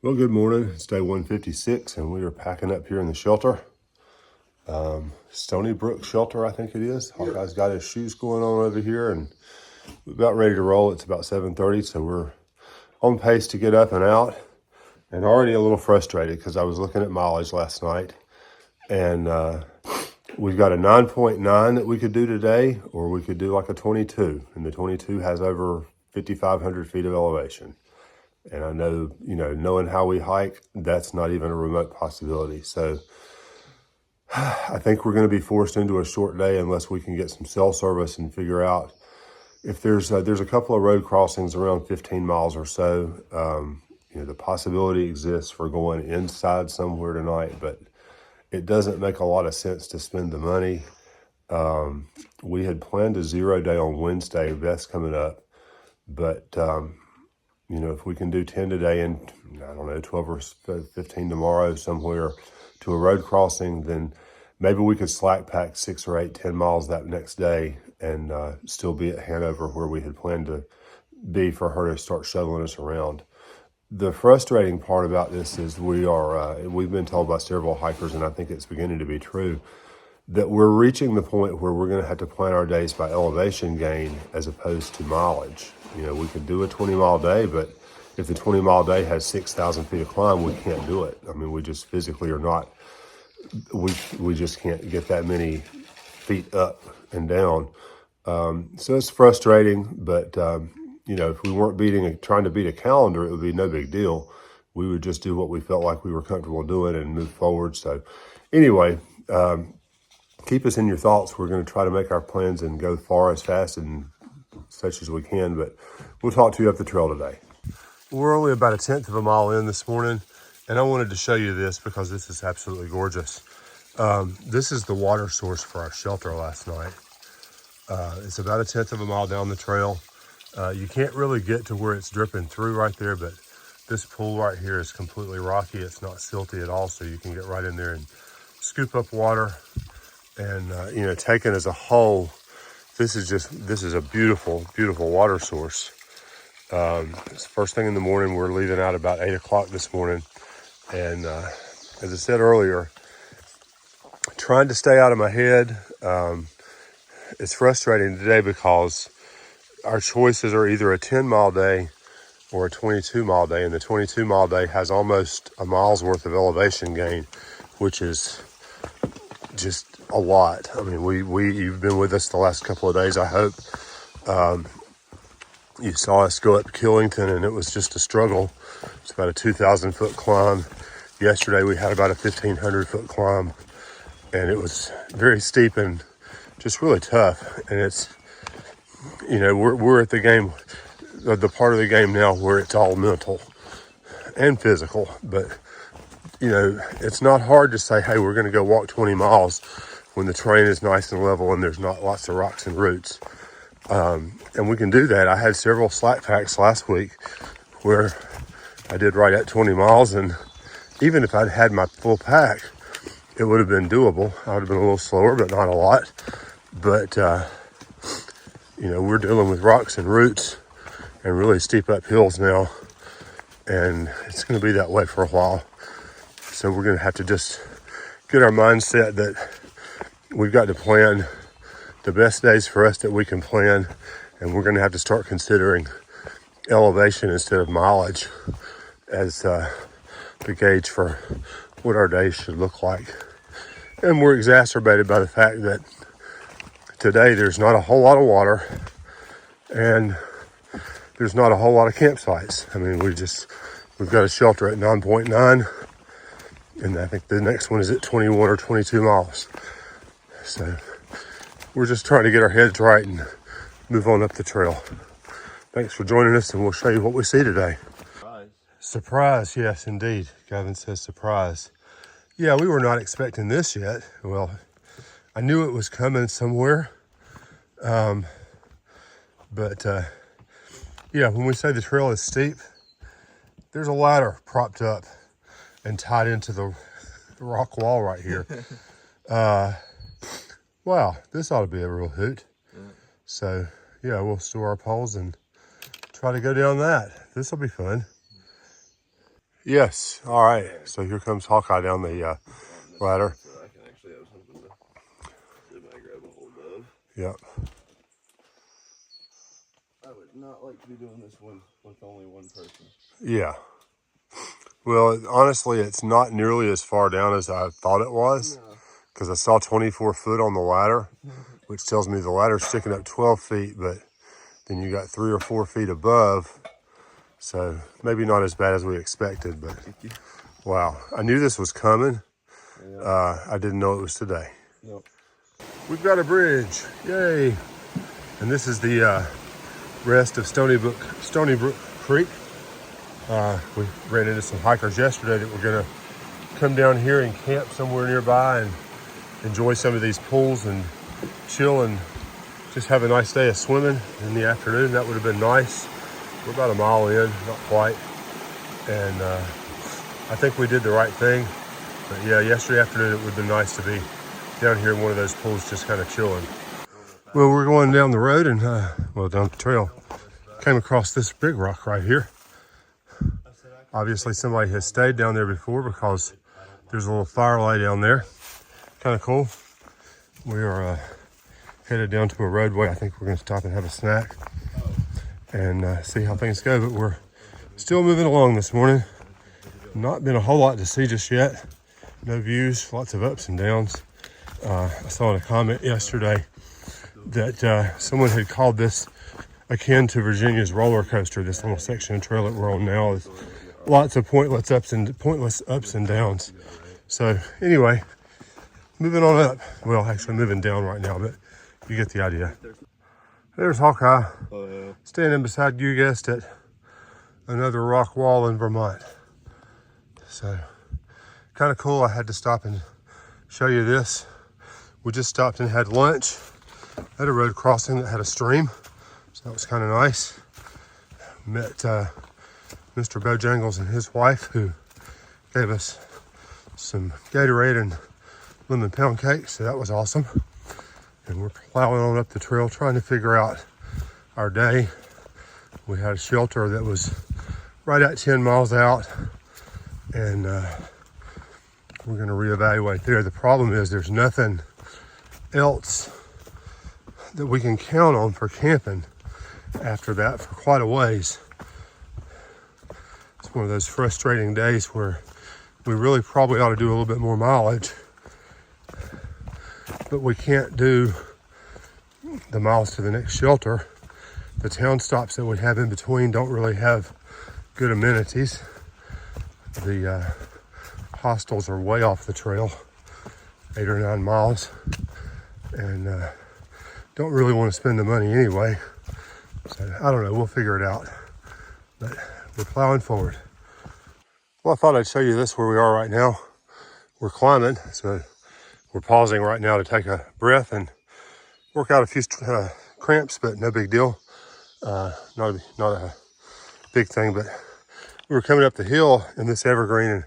Well, good morning. It's day 156, and we are packing up here in the shelter. Stony Brook Shelter, I think it is. Hawkeye's got his shoes going on over here, and we're about ready to roll. It's about 7:30, so we're on pace to get up and out. And already a little frustrated because I was looking at mileage last night, and we've got a 9.9 that we could do today, or we could do like a 22, and the 22 has over 5,500 feet of elevation. And I know, knowing how we hike, that's not even a remote possibility. So I think we're going to be forced into a short day unless we can get some cell service and figure out if there's a couple of road crossings around 15 miles or so. The possibility exists for going inside somewhere tonight, but it doesn't make a lot of sense to spend the money. We had planned a 0 day on Wednesday. That's coming up, but if we can do 10 today and, 12 or 15 tomorrow somewhere to a road crossing, then maybe we could slack pack 6 or 8, 10 miles that next day and still be at Hanover where we had planned to be for her to start shuttling us around. The frustrating part about this is we've been told by several hikers, and I think it's beginning to be true, that we're reaching the point where we're going to have to plan our days by elevation gain as opposed to mileage. We could do a 20-mile day, but if the 20-mile day has 6,000 feet of climb, we can't do it. I mean, we just physically are not, we just can't get that many feet up and down. So it's frustrating, but, if we weren't trying to beat a calendar, it would be no big deal. We would just do what we felt like we were comfortable doing and move forward. So anyway, keep us in your thoughts. We're going to try to make our plans and go far as fast and such as we can, but we'll talk to you up the trail today. We're only about 1/10 of a mile in this morning, and I wanted to show you this because this is absolutely gorgeous. This is the water source for our shelter last night. It's about 1/10 of a mile down the trail. You can't really get to where it's dripping through right there, but this pool right here is completely rocky. It's not silty at all, so you can get right in there and scoop up water. And, taken as a whole, this is a beautiful, beautiful water source. It's the first thing in the morning. We're leaving out about 8 o'clock this morning. And as I said earlier, trying to stay out of my head. It's frustrating today because our choices are either a 10-mile day or a 22-mile day. And the 22-mile day has almost a mile's worth of elevation gain, which is just a lot. I mean, you've been with us the last couple of days, I hope. You saw us go up Killington, and it was just a struggle. It's about a 2,000-foot climb. Yesterday, we had about a 1,500-foot climb, and it was very steep and just really tough. And it's, we're at the game, the part of the game now where it's all mental and physical. But, it's not hard to say, hey, we're going to go walk 20 miles when the terrain is nice and level and there's not lots of rocks and roots. And we can do that. I had several slack packs last week where I did right at 20 miles, and even if I'd had my full pack, it would have been doable. I would have been a little slower, but not a lot. But, we're dealing with rocks and roots and really steep up hills now, and it's going to be that way for a while. So we're going to have to just get our mindset that we've got to plan the best days for us that we can plan, and we're going to have to start considering elevation instead of mileage as the gauge for what our days should look like. And we're exacerbated by the fact that today there's not a whole lot of water and there's not a whole lot of campsites. I mean, we've got a shelter at 9.9, and I think the next one is at 21 or 22 miles. So we're just trying to get our heads right and move on up the trail. Thanks for joining us, and we'll show you what we see today. Surprise, yes, indeed. Gavin says surprise. Yeah, we were not expecting this yet. Well, I knew it was coming somewhere. When we say the trail is steep, there's a ladder propped up and tied into the rock wall right here. Wow, this ought to be a real hoot. Yeah. So, we'll store our poles and try to go down that. This will be fun. Yes. All right. So here comes Hawkeye down the ladder. So I can actually have something to see if I grab a hold of. Yep. I would not like to be doing this one with only one person. Yeah. Well, honestly, it's not nearly as far down as I thought it was, because I saw 24 foot on the ladder, which tells me the ladder's sticking up 12 feet, but then you got 3 or 4 feet above. So maybe not as bad as we expected, but wow. I knew this was coming. I didn't know it was today. Yep. We've got a bridge. Yay. And this is the rest of Stony Brook Creek. We ran into some hikers yesterday that were gonna come down here and camp somewhere nearby and enjoy some of these pools and chill and just have a nice day of swimming in the afternoon. That would have been nice. We're about a mile in, not quite. And I think we did the right thing. But yeah, yesterday afternoon it would have been nice to be down here in one of those pools just kind of chilling. Well, we're going down the road and, down the trail. Came across this big rock right here. Obviously somebody has stayed down there before because there's a little firelight down there. Kind of cool. We are headed down to a roadway. I think we're going to stop and have a snack and see how things go. But we're still moving along this morning. Not been a whole lot to see just yet. No views, lots of ups and downs. I saw in a comment yesterday that someone had called this akin to Virginia's roller coaster. This little section of trail that we're on now is lots of pointless ups and downs. So anyway, moving on up. Well, actually moving down right now, but you get the idea. There's Hawkeye standing beside, you guessed it, another rock wall in Vermont. So kind of cool. I had to stop and show you this. We just stopped and had lunch at a road crossing that had a stream. So that was kind of nice. Met Mr. Bojangles and his wife, who gave us some Gatorade and lemon pound cake, so that was awesome. And we're plowing on up the trail trying to figure out our day. We had a shelter that was right at 10 miles out, and we're going to reevaluate there. The problem is there's nothing else that we can count on for camping after that for quite a ways. It's one of those frustrating days where we really probably ought to do a little bit more mileage, but we can't do the miles to the next shelter. The town stops that we have in between don't really have good amenities. The hostels are way off the trail, 8 or 9 miles, and don't really want to spend the money anyway. So I don't know, we'll figure it out, but we're plowing forward. Well, I thought I'd show you this where we are right now. We're climbing, so we're pausing right now to take a breath and work out a few cramps, but no big deal. Not a big thing, but we were coming up the hill in this evergreen, and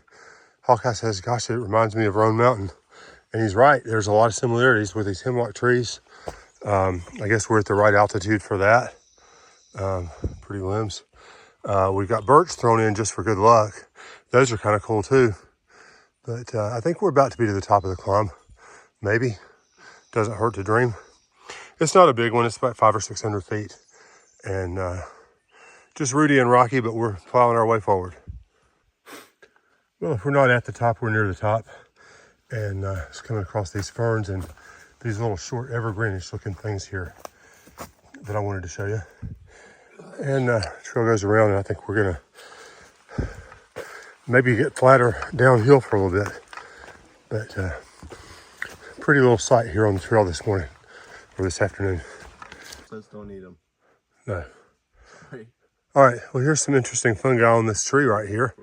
Hawkeye says, gosh, it reminds me of Roan Mountain. And he's right. There's a lot of similarities with these hemlock trees. I guess we're at the right altitude for that. Pretty limbs. We've got birch thrown in just for good luck. Those are kind of cool too. But I think we're about to be to the top of the climb. Maybe. Doesn't hurt to dream. It's not a big one. It's about 500 or 600 feet. And just rooty and rocky, but we're plowing our way forward. Well, if we're not at the top, we're near the top. And it's coming across these ferns and these little short evergreenish looking things here that I wanted to show you. And the trail goes around, and I think we're gonna maybe get flatter downhill for a little bit. But pretty little sight here on the trail this morning, or this afternoon. Says don't eat them. No. All right, well, here's some interesting fungi on this tree right here.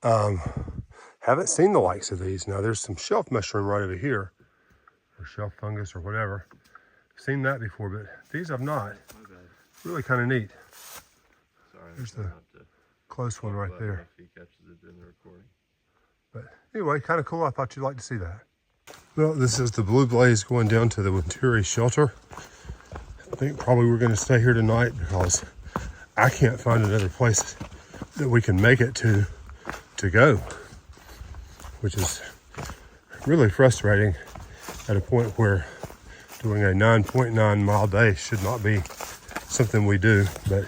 Haven't seen the likes of these. Now, there's some shelf mushroom right over here, or shelf fungus or whatever. Seen that before, but these I've not. Really kind of neat. Sorry, there's the close one right there. If he catches it in the recording. But anyway, kind of cool. I thought you'd like to see that. Well, this is the Blue Blaze going down to the Wintturi Shelter. I think probably we're going to stay here tonight because I can't find another place that we can make it to to go, which is really frustrating at a point where doing a 9.9 mile day should not be something we do. But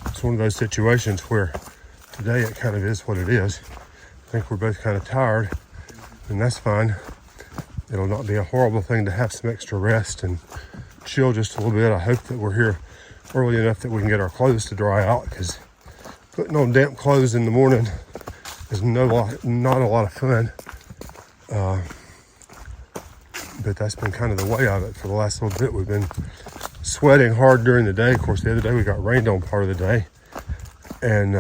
it's one of those situations where today it kind of is what it is. I think we're both kind of tired, and that's fine. It'll not be a horrible thing to have some extra rest and chill just a little bit. I hope that we're here early enough that we can get our clothes to dry out, because putting on damp clothes in the morning is not a lot of fun. But that's been kind of the way of it for the last little bit. We've been sweating hard during the day. Of course, the other day we got rained on part of the day, and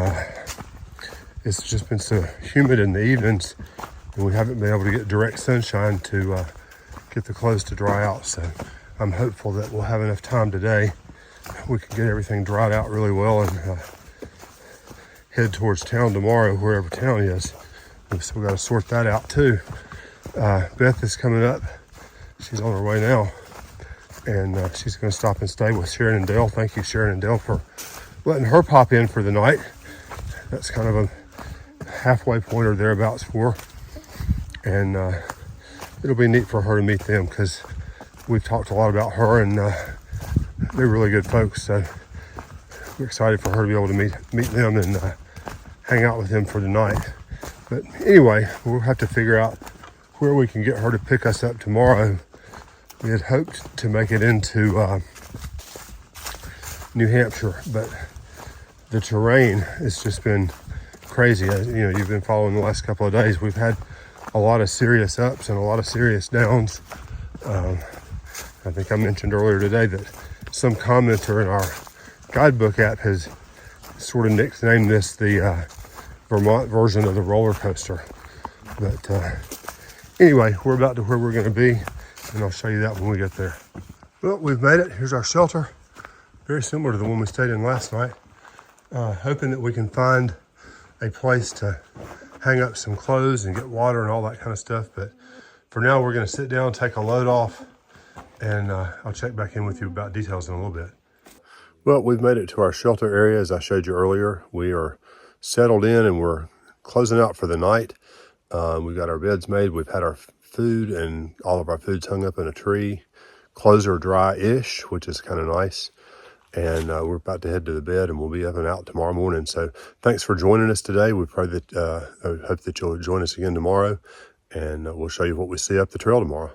it's just been so humid in the evenings, and we haven't been able to get direct sunshine to get the clothes to dry out. So I'm hopeful that we'll have enough time today. We can get everything dried out really well and head towards town tomorrow, wherever town is. We've still got to sort that out too. Beth is coming up. She's on her way now, and she's going to stop and stay with Sharon and Dale. Thank you, Sharon and Dale, for letting her pop in for the night. That's kind of a halfway point or thereabouts for her. And it'll be neat for her to meet them, because we've talked a lot about her, and they're really good folks. So we're excited for her to be able to meet them and hang out with them for the night. But anyway, we'll have to figure out where we can get her to pick us up tomorrow. We had hoped to make it into New Hampshire, but the terrain has just been crazy. As you know, you've been following the last couple of days. We've had a lot of serious ups and a lot of serious downs. I think I mentioned earlier today that some commenter in our guidebook app has sort of nicknamed this the Vermont version of the roller coaster. But anyway, we're about to where we're going to be, and I'll show you that when we get there. Well, we've made it. Here's our shelter. Very similar to the one we stayed in last night. Hoping that we can find a place to hang up some clothes and get water and all that kind of stuff. But for now, we're going to sit down, take a load off, and I'll check back in with you about details in a little bit. Well, we've made it to our shelter area, as I showed you earlier. We are settled in, and we're closing out for the night. We've got our beds made. We've had our food, and all of our food's hung up in a tree. Clothes are dry-ish, which is kind of nice. And we're about to head to the bed, and we'll be up and out tomorrow morning. So thanks for joining us today. We pray that I hope that you'll join us again tomorrow, and we'll show you what we see up the trail tomorrow.